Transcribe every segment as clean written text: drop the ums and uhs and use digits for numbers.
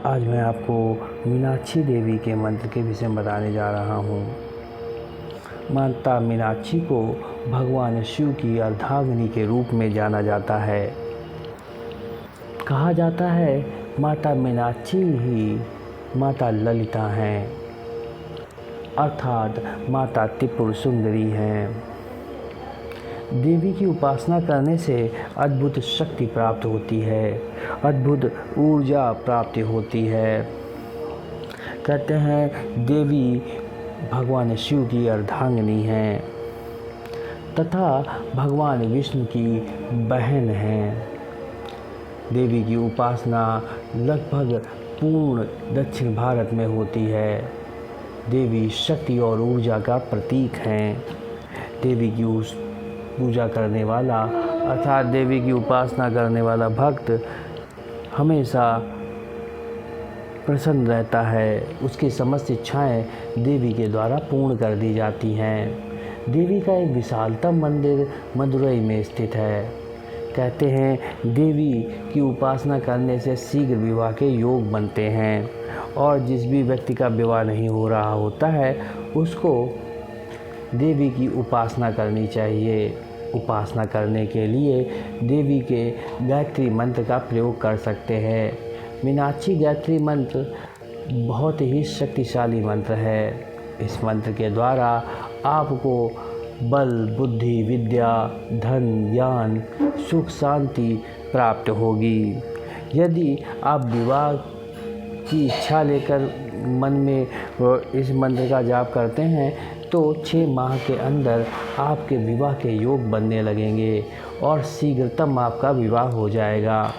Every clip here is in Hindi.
आज मैं आपको मीनाक्षी देवी के मंत्र के विषय में बताने जा रहा हूँ। माता मीनाक्षी को भगवान शिव की अर्धांगिनी के रूप में जाना जाता है। कहा जाता है माता मीनाक्षी ही माता ललिता हैं, अर्थात माता त्रिपुर सुंदरी हैं। देवी की उपासना करने से अद्भुत शक्ति प्राप्त होती है, अद्भुत ऊर्जा प्राप्ति होती है। कहते हैं देवी भगवान शिव की अर्धांगिनी हैं तथा भगवान विष्णु की बहन हैं। देवी की उपासना लगभग पूर्ण दक्षिण भारत में होती है। देवी शक्ति और ऊर्जा का प्रतीक हैं। देवी की पूजा करने वाला अर्थात देवी की उपासना करने वाला भक्त हमेशा प्रसन्न रहता है। उसकी समस्त इच्छाएं देवी के द्वारा पूर्ण कर दी जाती हैं। देवी का एक विशालतम मंदिर मदुरई में स्थित है। कहते हैं देवी की उपासना करने से शीघ्र विवाह के योग बनते हैं और जिस भी व्यक्ति का विवाह नहीं हो रहा होता है उसको देवी की उपासना करनी चाहिए। उपासना करने के लिए देवी के गायत्री मंत्र का प्रयोग कर सकते हैं। मीनाक्षी गायत्री मंत्र बहुत ही शक्तिशाली मंत्र है। इस मंत्र के द्वारा आपको बल, बुद्धि, विद्या, धन, ज्ञान, सुख, शांति प्राप्त होगी। यदि आप विवाह की इच्छा लेकर मन में इस मंत्र का जाप करते हैं तो 6 माह के अंदर आपके विवाह के योग बनने लगेंगे और शीघ्रतम आपका विवाह हो जाएगा।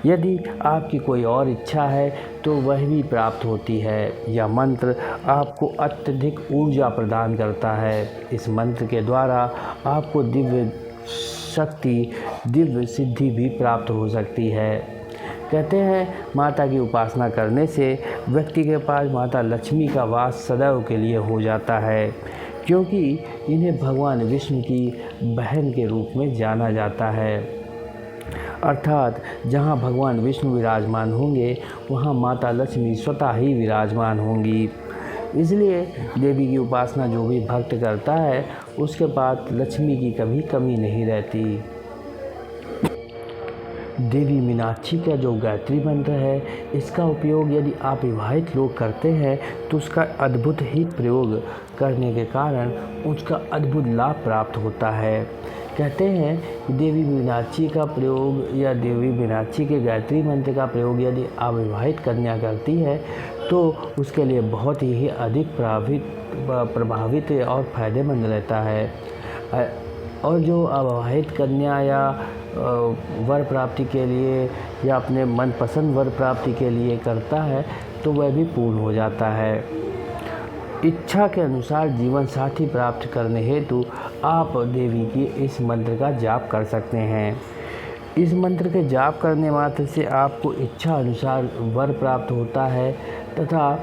यदि आपकी कोई और इच्छा है तो वह भी प्राप्त होती है। यह मंत्र आपको अत्यधिक ऊर्जा प्रदान करता है। इस मंत्र के द्वारा आपको दिव्य शक्ति, दिव्य सिद्धि भी प्राप्त हो सकती है। कहते हैं माता की उपासना करने से व्यक्ति के पास माता लक्ष्मी का वास सदैव के लिए हो जाता है, क्योंकि इन्हें भगवान विष्णु की बहन के रूप में जाना जाता है। अर्थात जहाँ भगवान विष्णु विराजमान होंगे वहाँ माता लक्ष्मी स्वतः ही विराजमान होंगी। इसलिए देवी की उपासना जो भी भक्त करता है उसके पास लक्ष्मी की कभी कमी नहीं रहती। देवी मीनाक्षी का जो गायत्री मंत्र है इसका उपयोग यदि आप विवाहित लोग करते हैं तो उसका अद्भुत ही प्रयोग करने के कारण उसका अद्भुत लाभ प्राप्त होता है। कहते हैं कि देवी मीनाक्षी का प्रयोग या देवी मीनाक्षी के गायत्री मंत्र का प्रयोग यदि अविवाहित कन्या करती है तो उसके लिए बहुत ही अधिक प्रभावित और फ़ायदेमंद रहता है। और जो अविवाहित कन्या या वर प्राप्ति के लिए या अपने मनपसंद वर प्राप्ति के लिए करता है तो वह भी पूर्ण हो जाता है। इच्छा के अनुसार जीवन साथी प्राप्त करने हेतु आप देवी की इस मंत्र का जाप कर सकते हैं। इस मंत्र के जाप करने मात्र से आपको इच्छा अनुसार वर प्राप्त होता है तथा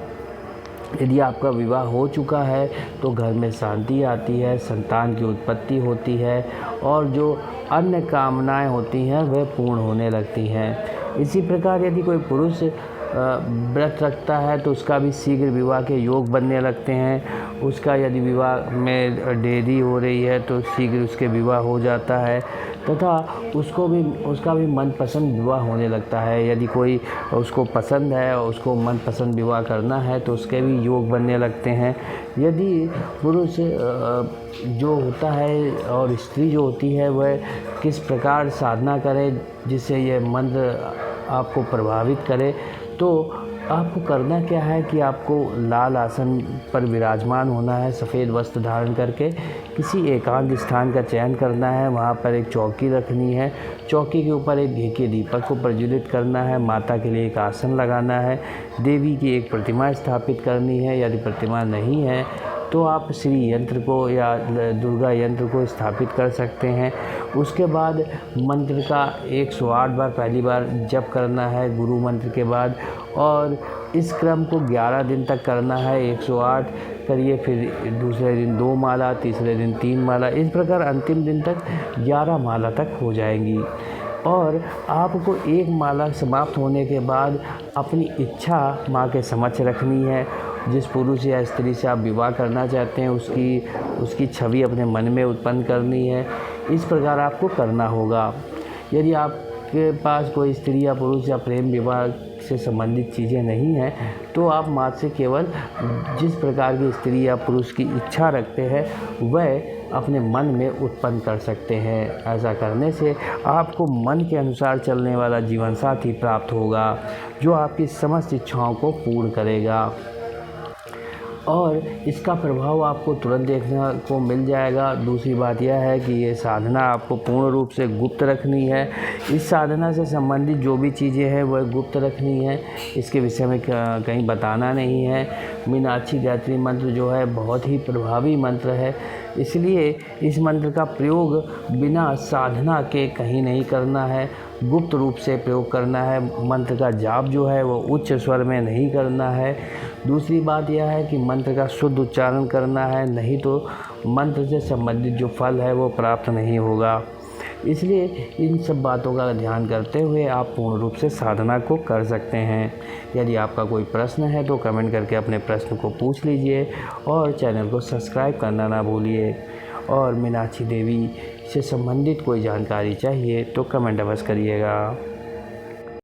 यदि आपका विवाह हो चुका है तो घर में शांति आती है, संतान की उत्पत्ति होती है और जो अन्य कामनाएं होती हैं वह पूर्ण होने लगती हैं। इसी प्रकार यदि कोई पुरुष व्रत रखता है तो उसका भी शीघ्र विवाह के योग बनने लगते हैं। उसका यदि विवाह में देरी हो रही है तो शीघ्र उसके विवाह हो जाता है तथा उसका भी मनपसंद विवाह होने लगता है। यदि कोई उसको पसंद है और उसको मनपसंद विवाह करना है तो उसके भी योग बनने लगते हैं। यदि पुरुष जो होता है और स्त्री जो होती है वह किस प्रकार साधना करे जिससे यह मंत्र आपको प्रभावित करे तो आपको करना क्या है कि आपको लाल आसन पर विराजमान होना है, सफ़ेद वस्त्र धारण करके किसी एकांत स्थान का चयन करना है। वहाँ पर एक चौकी रखनी है, चौकी के ऊपर एक घी के दीपक को प्रज्वलित करना है, माता के लिए एक आसन लगाना है, देवी की एक प्रतिमा स्थापित करनी है। यदि प्रतिमा नहीं है तो आप श्री यंत्र को या दुर्गा यंत्र को स्थापित कर सकते हैं। उसके बाद मंत्र का 108 बार पहली बार जप करना है गुरु मंत्र के बाद और इस क्रम को 11 दिन तक करना है। 108 करिए, फिर दूसरे दिन 2 माला, तीसरे दिन 3 माला, इस प्रकार अंतिम दिन तक 11 माला तक हो जाएंगी। और आपको एक माला समाप्त होने के बाद अपनी इच्छा माँ के समक्ष रखनी है। जिस पुरुष या स्त्री से आप विवाह करना चाहते हैं उसकी छवि अपने मन में उत्पन्न करनी है। इस प्रकार आपको करना होगा। यदि आपके पास कोई स्त्री या पुरुष या प्रेम विवाह से संबंधित चीज़ें नहीं हैं तो आप माँ से केवल जिस प्रकार की स्त्री या पुरुष की इच्छा रखते हैं वह अपने मन में उत्पन्न कर सकते हैं। ऐसा करने से आपको मन के अनुसार चलने वाला जीवन साथी प्राप्त होगा जो आपकी समस्त इच्छाओं को पूर्ण करेगा और इसका प्रभाव आपको तुरंत देखने को मिल जाएगा। दूसरी बात यह है कि ये साधना आपको पूर्ण रूप से गुप्त रखनी है। इस साधना से संबंधित जो भी चीज़ें हैं वह गुप्त रखनी है, इसके विषय में कहीं बताना नहीं है। मीनाक्षी गायत्री मंत्र जो है बहुत ही प्रभावी मंत्र है, इसलिए इस मंत्र का प्रयोग बिना साधना के कहीं नहीं करना है, गुप्त रूप से प्रयोग करना है। मंत्र का जाप जो है वो उच्च स्वर में नहीं करना है। दूसरी बात यह है कि मंत्र का शुद्ध उच्चारण करना है, नहीं तो मंत्र से संबंधित जो फल है वो प्राप्त नहीं होगा। इसलिए इन सब बातों का ध्यान करते हुए आप पूर्ण रूप से साधना को कर सकते हैं। यदि आपका कोई प्रश्न है तो कमेंट करके अपने प्रश्न को पूछ लीजिए और चैनल को सब्सक्राइब करना ना भूलिए। और मीनाक्षी देवी से संबंधित कोई जानकारी चाहिए तो कमेंट अवश्य करिएगा।